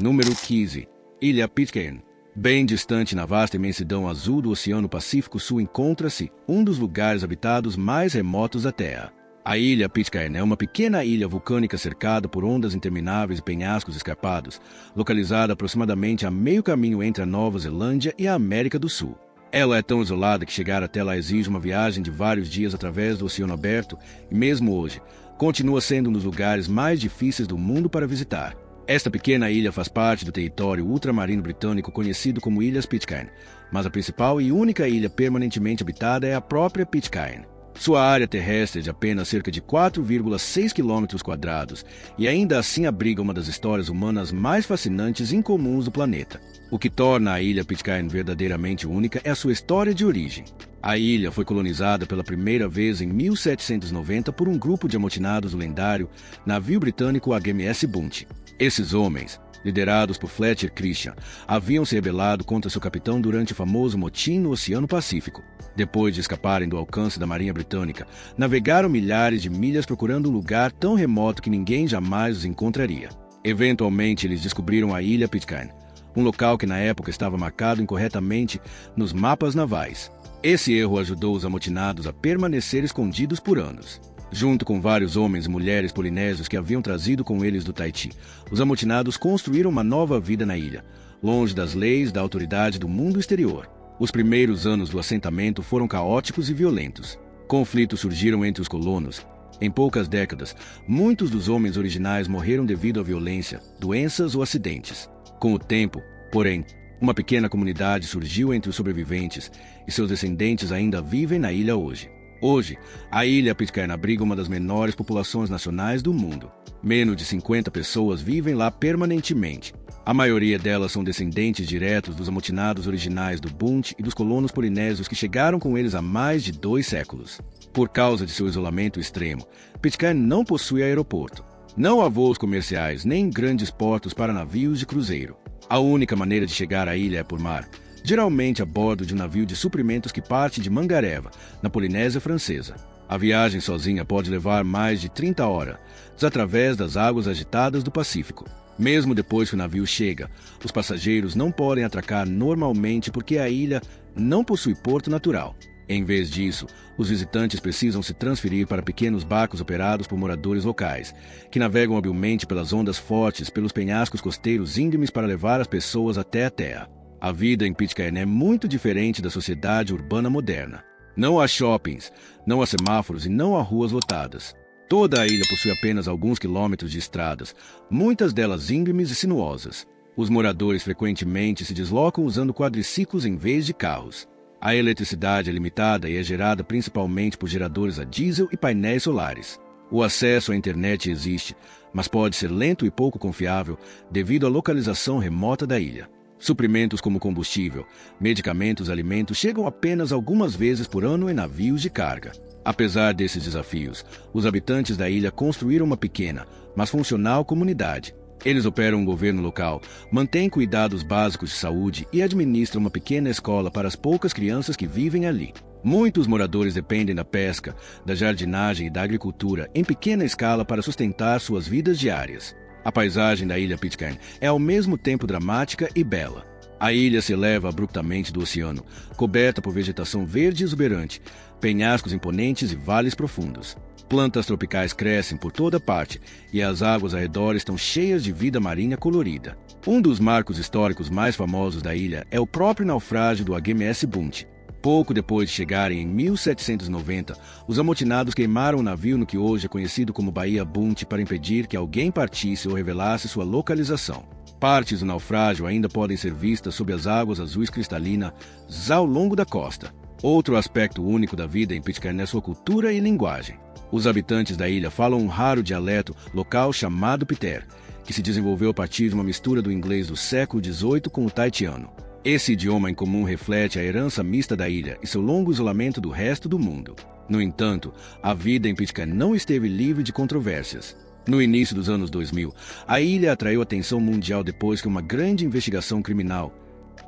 Número 15. Ilha Pitcairn. Bem distante na vasta imensidão azul do Oceano Pacífico Sul encontra-se um dos lugares habitados mais remotos da Terra. A Ilha Pitcairn é uma pequena ilha vulcânica cercada por ondas intermináveis e penhascos escarpados, localizada aproximadamente a meio caminho entre a Nova Zelândia e a América do Sul. Ela é tão isolada que chegar até lá exige uma viagem de vários dias através do oceano aberto e, mesmo hoje, continua sendo um dos lugares mais difíceis do mundo para visitar. Esta pequena ilha faz parte do território ultramarino britânico conhecido como Ilhas Pitcairn, mas a principal e única ilha permanentemente habitada é a própria Pitcairn. Sua área terrestre é de apenas cerca de 4,6 km² e ainda assim abriga uma das histórias humanas mais fascinantes e incomuns do planeta. O que torna a Ilha Pitcairn verdadeiramente única é a sua história de origem. A ilha foi colonizada pela primeira vez em 1790 por um grupo de amotinados do lendário navio britânico HMS Bounty. Esses homens, liderados por Fletcher Christian, haviam se rebelado contra seu capitão durante o famoso motim no Oceano Pacífico. Depois de escaparem do alcance da Marinha Britânica, navegaram milhares de milhas procurando um lugar tão remoto que ninguém jamais os encontraria. Eventualmente, eles descobriram a Ilha Pitcairn, um local que na época estava marcado incorretamente nos mapas navais. Esse erro ajudou os amotinados a permanecer escondidos por anos. Junto com vários homens e mulheres polinésios que haviam trazido com eles do Tahiti, os amotinados construíram uma nova vida na ilha, longe das leis da autoridade do mundo exterior. Os primeiros anos do assentamento foram caóticos e violentos. Conflitos surgiram entre os colonos. Em poucas décadas, muitos dos homens originais morreram devido à violência, doenças ou acidentes. Com o tempo, porém, uma pequena comunidade surgiu entre os sobreviventes e seus descendentes ainda vivem na ilha hoje. Hoje, a Ilha Pitcairn abriga uma das menores populações nacionais do mundo. Menos de 50 pessoas vivem lá permanentemente. A maioria delas são descendentes diretos dos amotinados originais do Bounty e dos colonos polinésios que chegaram com eles há mais de 2 séculos. Por causa de seu isolamento extremo, Pitcairn não possui aeroporto. Não há voos comerciais nem grandes portos para navios de cruzeiro. A única maneira de chegar à ilha é por mar, geralmente a bordo de um navio de suprimentos que parte de Mangareva, na Polinésia Francesa. A viagem sozinha pode levar mais de 30 horas, através das águas agitadas do Pacífico. Mesmo depois que o navio chega, os passageiros não podem atracar normalmente porque a ilha não possui porto natural. Em vez disso, os visitantes precisam se transferir para pequenos barcos operados por moradores locais, que navegam habilmente pelas ondas fortes pelos penhascos costeiros íngremes para levar as pessoas até a terra. A vida em Pitcairn é muito diferente da sociedade urbana moderna. Não há shoppings, não há semáforos e não há ruas lotadas. Toda a ilha possui apenas alguns quilômetros de estradas, muitas delas íngremes e sinuosas. Os moradores frequentemente se deslocam usando quadriciclos em vez de carros. A eletricidade é limitada e é gerada principalmente por geradores a diesel e painéis solares. O acesso à internet existe, mas pode ser lento e pouco confiável devido à localização remota da ilha. Suprimentos como combustível, medicamentos e alimentos chegam apenas algumas vezes por ano em navios de carga. Apesar desses desafios, os habitantes da ilha construíram uma pequena, mas funcional comunidade. Eles operam um governo local, mantêm cuidados básicos de saúde e administram uma pequena escola para as poucas crianças que vivem ali. Muitos moradores dependem da pesca, da jardinagem e da agricultura em pequena escala para sustentar suas vidas diárias. A paisagem da Ilha Pitcairn é ao mesmo tempo dramática e bela. A ilha se eleva abruptamente do oceano, coberta por vegetação verde e exuberante, penhascos imponentes e vales profundos. Plantas tropicais crescem por toda parte e as águas ao redor estão cheias de vida marinha colorida. Um dos marcos históricos mais famosos da ilha é o próprio naufrágio do HMS Bounty. Pouco depois de chegarem em 1790, os amotinados queimaram o navio no que hoje é conhecido como Baía Bounty para impedir que alguém partisse ou revelasse sua localização. Partes do naufrágio ainda podem ser vistas sob as águas azuis cristalinas ao longo da costa. Outro aspecto único da vida em Pitcairn é sua cultura e linguagem. Os habitantes da ilha falam um raro dialeto local chamado Piter, que se desenvolveu a partir de uma mistura do inglês do século XVIII com o tahitiano. Esse idioma em comum reflete a herança mista da ilha e seu longo isolamento do resto do mundo. No entanto, a vida em Pitcairn não esteve livre de controvérsias. No início dos anos 2000, a ilha atraiu atenção mundial depois que uma grande investigação criminal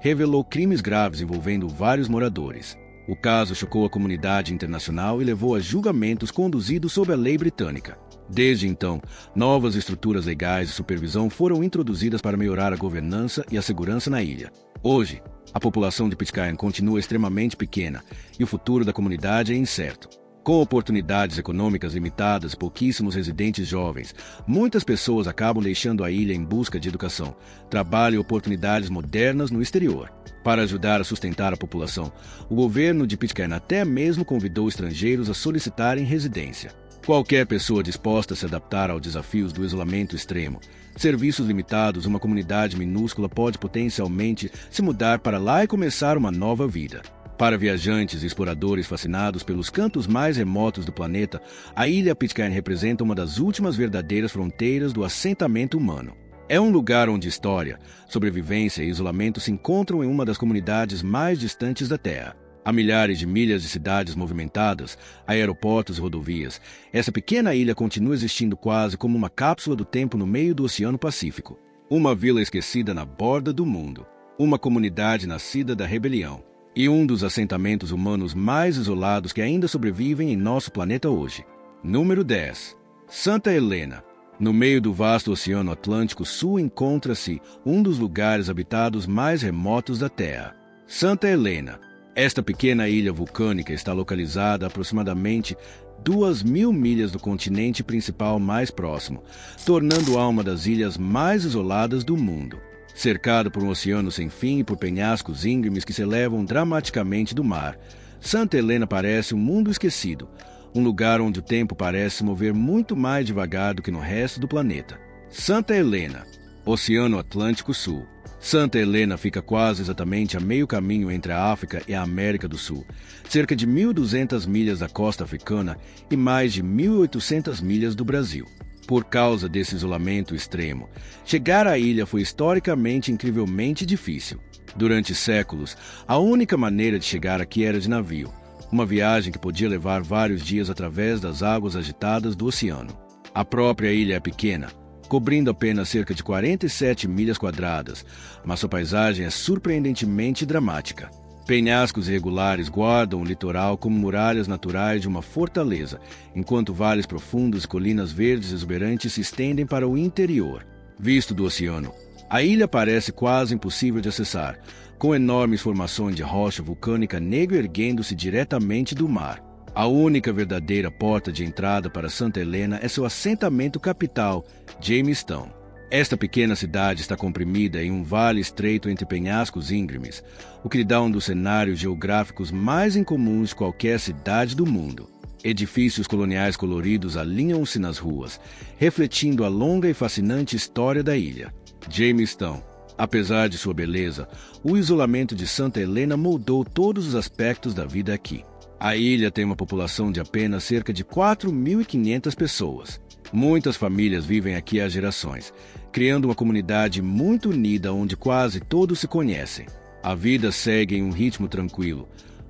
revelou crimes graves envolvendo vários moradores. O caso chocou a comunidade internacional e levou a julgamentos conduzidos sob a lei britânica. Desde então, novas estruturas legais de supervisão foram introduzidas para melhorar a governança e a segurança na ilha. Hoje, a população de Pitcairn continua extremamente pequena e o futuro da comunidade é incerto. Com oportunidades econômicas limitadas e pouquíssimos residentes jovens, muitas pessoas acabam deixando a ilha em busca de educação, trabalho e oportunidades modernas no exterior. Para ajudar a sustentar a população, o governo de Pitcairn até mesmo convidou estrangeiros a solicitarem residência. Qualquer pessoa disposta a se adaptar aos desafios do isolamento extremo, serviços limitados, uma comunidade minúscula pode potencialmente se mudar para lá e começar uma nova vida. Para viajantes e exploradores fascinados pelos cantos mais remotos do planeta, a ilha Pitcairn representa uma das últimas verdadeiras fronteiras do assentamento humano. É um lugar onde história, sobrevivência e isolamento se encontram em uma das comunidades mais distantes da Terra. Há milhares de milhas de cidades movimentadas, aeroportos e rodovias. Essa pequena ilha continua existindo quase como uma cápsula do tempo no meio do Oceano Pacífico. Uma vila esquecida na borda do mundo. Uma comunidade nascida da rebelião. E um dos assentamentos humanos mais isolados que ainda sobrevivem em nosso planeta hoje. Número 10. Santa Helena. No meio do vasto Oceano Atlântico Sul encontra-se um dos lugares habitados mais remotos da Terra. Santa Helena. Esta pequena ilha vulcânica está localizada a aproximadamente 2.000 milhas do continente principal mais próximo, tornando-a uma das ilhas mais isoladas do mundo. Cercado por um oceano sem fim e por penhascos íngremes que se elevam dramaticamente do mar, Santa Helena parece um mundo esquecido, um lugar onde o tempo parece se mover muito mais devagar do que no resto do planeta. Santa Helena, Oceano Atlântico Sul. Santa Helena fica quase exatamente a meio caminho entre a África e a América do Sul, cerca de 1.200 milhas da costa africana e mais de 1.800 milhas do Brasil. Por causa desse isolamento extremo, chegar à ilha foi historicamente incrivelmente difícil. Durante séculos, a única maneira de chegar aqui era de navio, uma viagem que podia levar vários dias através das águas agitadas do oceano. A própria ilha é pequena, cobrindo apenas cerca de 47 milhas quadradas, mas sua paisagem é surpreendentemente dramática. Penhascos irregulares guardam o litoral como muralhas naturais de uma fortaleza, enquanto vales profundos e colinas verdes exuberantes se estendem para o interior. Visto do oceano, a ilha parece quase impossível de acessar, com enormes formações de rocha vulcânica negra erguendo-se diretamente do mar. A única verdadeira porta de entrada para Santa Helena é seu assentamento capital, Jamestown. Esta pequena cidade está comprimida em um vale estreito entre penhascos íngremes, o que lhe dá um dos cenários geográficos mais incomuns de qualquer cidade do mundo. Edifícios coloniais coloridos alinham-se nas ruas, refletindo a longa e fascinante história da ilha. Jamestown. Apesar de sua beleza, o isolamento de Santa Helena moldou todos os aspectos da vida aqui. A ilha tem uma população de apenas cerca de 4.500 pessoas. Muitas famílias vivem aqui há gerações, criando uma comunidade muito unida onde quase todos se conhecem. A vida segue em um ritmo tranquilo,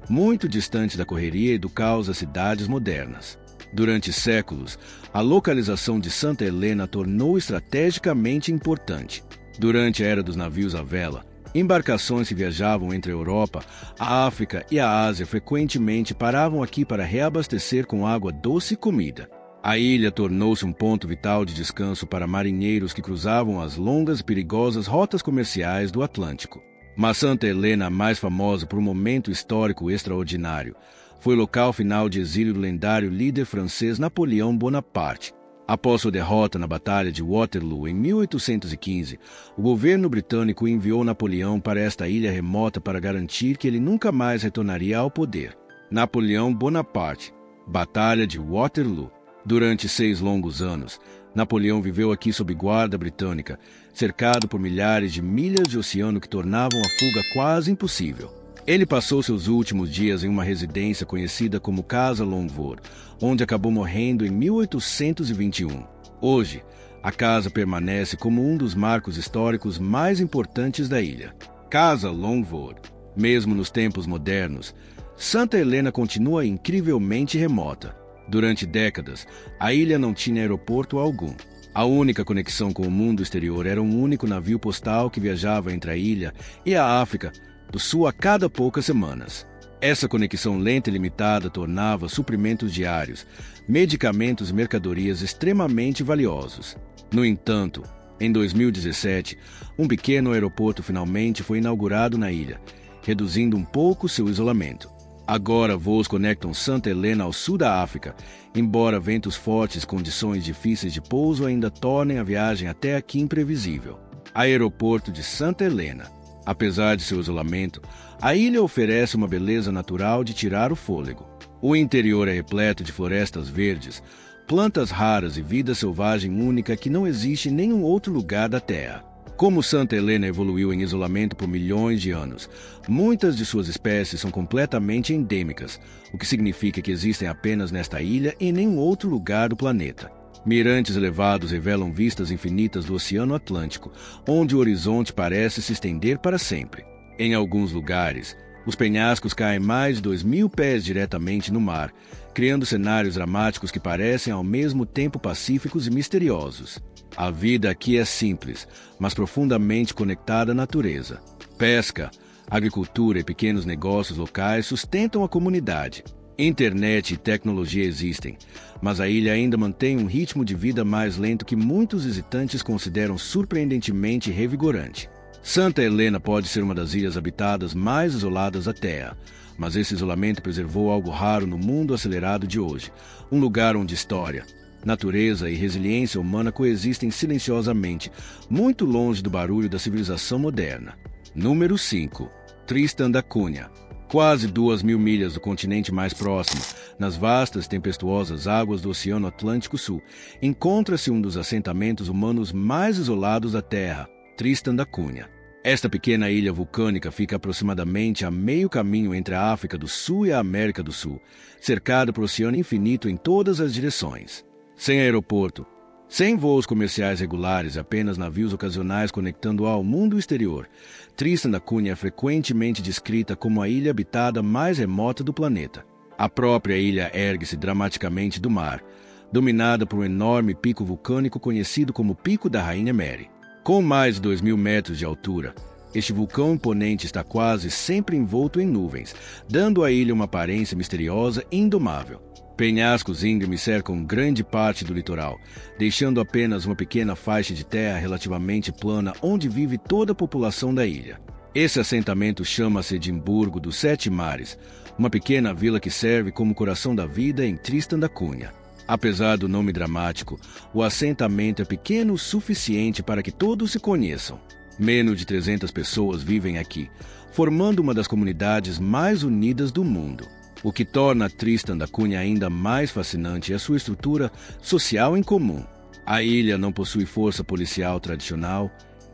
muito distante da correria e do caos das cidades modernas. Durante séculos, a localização de Santa Helena tornou estrategicamente importante. Durante a era dos navios à vela, embarcações que viajavam entre a Europa, a África e a Ásia frequentemente paravam aqui para reabastecer com água doce e comida. A ilha tornou-se um ponto vital de descanso para marinheiros que cruzavam as longas e perigosas rotas comerciais do Atlântico. Mas Santa Helena, mais famosa por um momento histórico extraordinário, foi o local final de exílio do lendário líder francês Napoleão Bonaparte. Após sua derrota na Batalha de Waterloo em 1815, o governo britânico enviou Napoleão para esta ilha remota para garantir que ele nunca mais retornaria ao poder. Napoleão Bonaparte, Batalha de Waterloo. Durante 6 longos anos, Napoleão viveu aqui sob guarda britânica, cercado por milhares de milhas de oceano que tornavam a fuga quase impossível. Ele passou seus últimos dias em uma residência conhecida como Casa Longford, onde acabou morrendo em 1821. Hoje, a casa permanece como um dos marcos históricos mais importantes da ilha. Casa Longford. Mesmo nos tempos modernos, Santa Helena continua incrivelmente remota. Durante décadas, a ilha não tinha aeroporto algum. A única conexão com o mundo exterior era um único navio postal que viajava entre a ilha e a África do Sul a cada poucas semanas. Essa conexão lenta e limitada tornava suprimentos diários, medicamentos e mercadorias extremamente valiosos. No entanto, em 2017, um pequeno aeroporto finalmente foi inaugurado na ilha, reduzindo um pouco seu isolamento. Agora, voos conectam Santa Helena ao sul da África, embora ventos fortes e condições difíceis de pouso ainda tornem a viagem até aqui imprevisível. Aeroporto de Santa Helena. Apesar de seu isolamento, a ilha oferece uma beleza natural de tirar o fôlego. O interior é repleto de florestas verdes, plantas raras e vida selvagem única que não existe em nenhum outro lugar da Terra. Como Santa Helena evoluiu em isolamento por milhões de anos, muitas de suas espécies são completamente endêmicas, o que significa que existem apenas nesta ilha e em nenhum outro lugar do planeta. Mirantes elevados revelam vistas infinitas do Oceano Atlântico, onde o horizonte parece se estender para sempre. Em alguns lugares, os penhascos caem mais de 2.000 pés diretamente no mar, criando cenários dramáticos que parecem ao mesmo tempo pacíficos e misteriosos. A vida aqui é simples, mas profundamente conectada à natureza. Pesca, agricultura e pequenos negócios locais sustentam a comunidade. Internet e tecnologia existem, mas a ilha ainda mantém um ritmo de vida mais lento que muitos visitantes consideram surpreendentemente revigorante. Santa Helena pode ser uma das ilhas habitadas mais isoladas da Terra, mas esse isolamento preservou algo raro no mundo acelerado de hoje, um lugar onde história, natureza e resiliência humana coexistem silenciosamente, muito longe do barulho da civilização moderna. Número 5. Tristan da Cunha. Quase 2.000 milhas do continente mais próximo, nas vastas e tempestuosas águas do Oceano Atlântico Sul, encontra-se um dos assentamentos humanos mais isolados da Terra, Tristan da Cunha. Esta pequena ilha vulcânica fica aproximadamente a meio caminho entre a África do Sul e a América do Sul, cercada por oceano infinito em todas as direções. Sem aeroporto, sem voos comerciais regulares e apenas navios ocasionais conectando ao mundo exterior, Tristan da Cunha é frequentemente descrita como a ilha habitada mais remota do planeta. A própria ilha ergue-se dramaticamente do mar, dominada por um enorme pico vulcânico conhecido como Pico da Rainha Mary. Com mais de 2.000 metros de altura, este vulcão imponente está quase sempre envolto em nuvens, dando à ilha uma aparência misteriosa e indomável. Penhascos íngremes cercam grande parte do litoral, deixando apenas uma pequena faixa de terra relativamente plana onde vive toda a população da ilha. Esse assentamento chama-se Edimburgo dos Sete Mares, uma pequena vila que serve como coração da vida em Tristan da Cunha. Apesar do nome dramático, o assentamento é pequeno o suficiente para que todos se conheçam. Menos de 300 pessoas vivem aqui, formando uma das comunidades mais unidas do mundo. O que torna Tristan da Cunha ainda mais fascinante é a sua estrutura social em comum. A ilha não possui força policial tradicional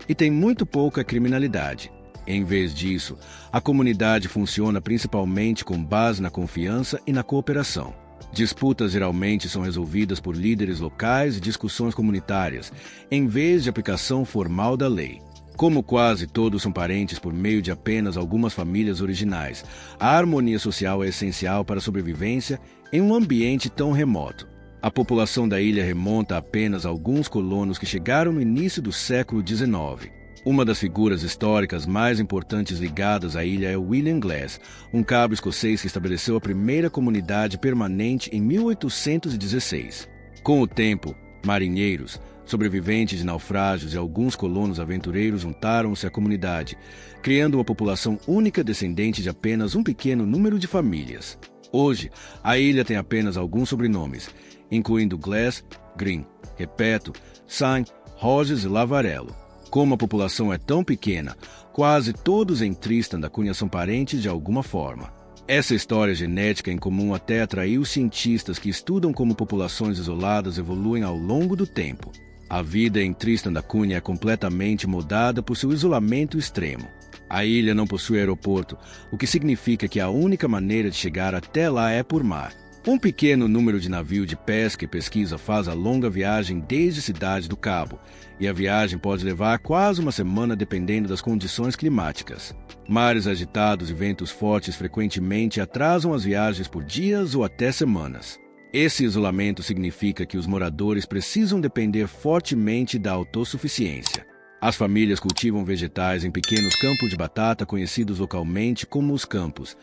e tem muito pouca criminalidade. Em vez disso, a comunidade funciona principalmente com base na confiança e na cooperação. Disputas geralmente são resolvidas por líderes locais e discussões comunitárias, em vez de aplicação formal da lei. Como quase todos são parentes por meio de apenas algumas famílias originais, a harmonia social é essencial para a sobrevivência em um ambiente tão remoto. A população da ilha remonta apenas a alguns colonos que chegaram no início do século XIX. Uma das figuras históricas mais importantes ligadas à ilha é William Glass, um cabo escocês que estabeleceu a primeira comunidade permanente em 1816. Com o tempo, marinheiros, sobreviventes de naufrágios e alguns colonos aventureiros juntaram-se à comunidade, criando uma população única descendente de apenas um pequeno número de famílias. Hoje, a ilha tem apenas alguns sobrenomes, incluindo Glass, Green, Repeto, Sain, Rogers e Lavarello. Como a população é tão pequena, quase todos em Tristan da Cunha são parentes de alguma forma. Essa história genética em comum até atraiu cientistas que estudam como populações isoladas evoluem ao longo do tempo. A vida em Tristan da Cunha é completamente moldada por seu isolamento extremo. A ilha não possui aeroporto, o que significa que a única maneira de chegar até lá é por mar. Um pequeno número de navios de pesca e pesquisa faz a longa viagem desde Cidade do Cabo, e a viagem pode levar quase uma semana dependendo das condições climáticas. Mares agitados e ventos fortes frequentemente atrasam as viagens por dias ou até semanas. Esse isolamento significa que os moradores precisam depender fortemente da autossuficiência. As famílias cultivam vegetais em pequenos campos de batata conhecidos localmente como os campos,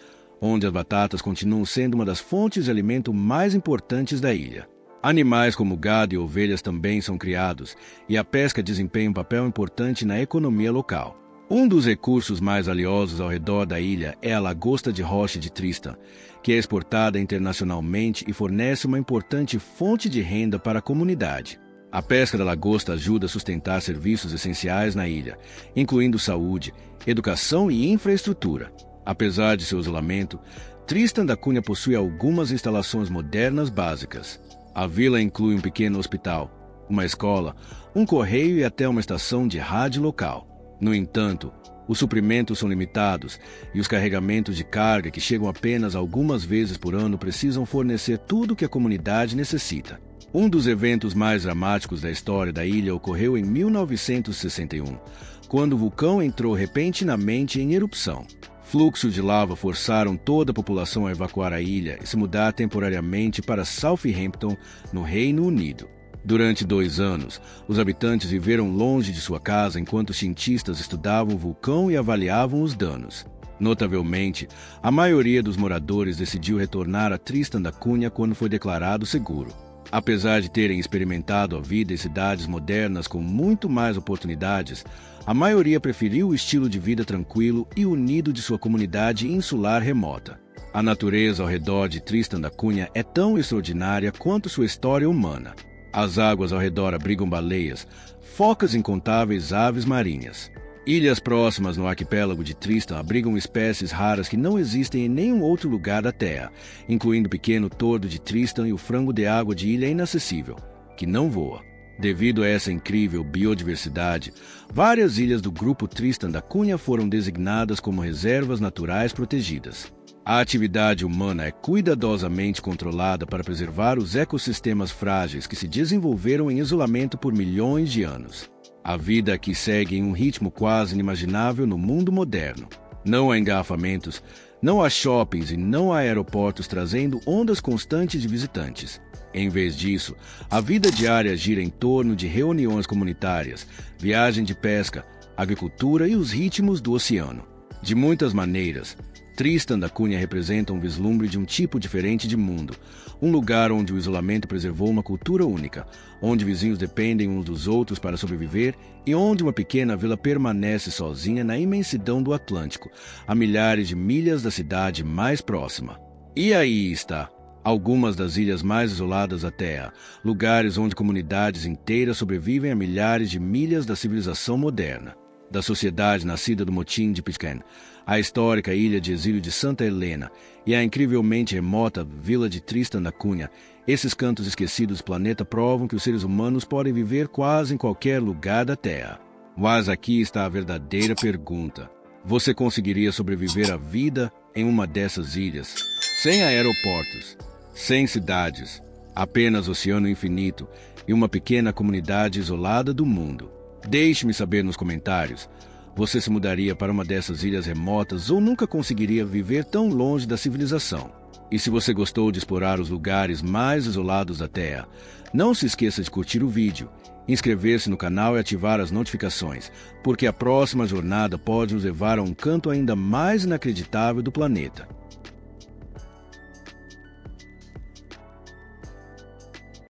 onde as batatas continuam sendo uma das fontes de alimento mais importantes da ilha. Animais como gado e ovelhas também são criados, e a pesca desempenha um papel importante na economia local. Um dos recursos mais valiosos ao redor da ilha é a lagosta de rocha de Tristan, que é exportada internacionalmente e fornece uma importante fonte de renda para a comunidade. A pesca da lagosta ajuda a sustentar serviços essenciais na ilha, incluindo saúde, educação e infraestrutura. Apesar de seu isolamento, Tristan da Cunha possui algumas instalações modernas básicas. A vila inclui um pequeno hospital, uma escola, um correio e até uma estação de rádio local. No entanto, os suprimentos são limitados e os carregamentos de carga, que chegam apenas algumas vezes por ano, precisam fornecer tudo o que a comunidade necessita. Um dos eventos mais dramáticos da história da ilha ocorreu em 1961, quando o vulcão entrou repentinamente em erupção. Fluxos de lava forçaram toda a população a evacuar a ilha e se mudar temporariamente para Southampton, no Reino Unido. Durante 2 anos, os habitantes viveram longe de sua casa enquanto os cientistas estudavam o vulcão e avaliavam os danos. Notavelmente, a maioria dos moradores decidiu retornar a Tristan da Cunha quando foi declarado seguro. Apesar de terem experimentado a vida em cidades modernas com muito mais oportunidades, a maioria preferiu o estilo de vida tranquilo e unido de sua comunidade insular remota. A natureza ao redor de Tristan da Cunha é tão extraordinária quanto sua história humana. As águas ao redor abrigam baleias, focas e incontáveis aves marinhas. Ilhas próximas no arquipélago de Tristan abrigam espécies raras que não existem em nenhum outro lugar da Terra, incluindo o pequeno tordo de Tristan e o frango de água de ilha inacessível, que não voa. Devido a essa incrível biodiversidade, várias ilhas do grupo Tristan da Cunha foram designadas como reservas naturais protegidas. A atividade humana é cuidadosamente controlada para preservar os ecossistemas frágeis que se desenvolveram em isolamento por milhões de anos. A vida aqui segue em um ritmo quase inimaginável no mundo moderno. Não há engarrafamentos, não há shoppings e não há aeroportos trazendo ondas constantes de visitantes. Em vez disso, a vida diária gira em torno de reuniões comunitárias, viagem de pesca, agricultura e os ritmos do oceano. De muitas maneiras, Tristan da Cunha representa um vislumbre de um tipo diferente de mundo, um lugar onde o isolamento preservou uma cultura única, onde vizinhos dependem uns dos outros para sobreviver e onde uma pequena vila permanece sozinha na imensidão do Atlântico, a milhares de milhas da cidade mais próxima. E aí está, algumas das ilhas mais isoladas da Terra, lugares onde comunidades inteiras sobrevivem a milhares de milhas da civilização moderna. Da sociedade nascida do motim de Pitcairn, a histórica ilha de exílio de Santa Helena e a incrivelmente remota vila de Tristan da Cunha, esses cantos esquecidos do planeta provam que os seres humanos podem viver quase em qualquer lugar da Terra. Mas aqui está a verdadeira pergunta. Você conseguiria sobreviver à vida em uma dessas ilhas, sem aeroportos, sem cidades, apenas oceano infinito e uma pequena comunidade isolada do mundo? Deixe-me saber nos comentários. Você se mudaria para uma dessas ilhas remotas ou nunca conseguiria viver tão longe da civilização? E se você gostou de explorar os lugares mais isolados da Terra, não se esqueça de curtir o vídeo, inscrever-se no canal e ativar as notificações, porque a próxima jornada pode nos levar a um canto ainda mais inacreditável do planeta.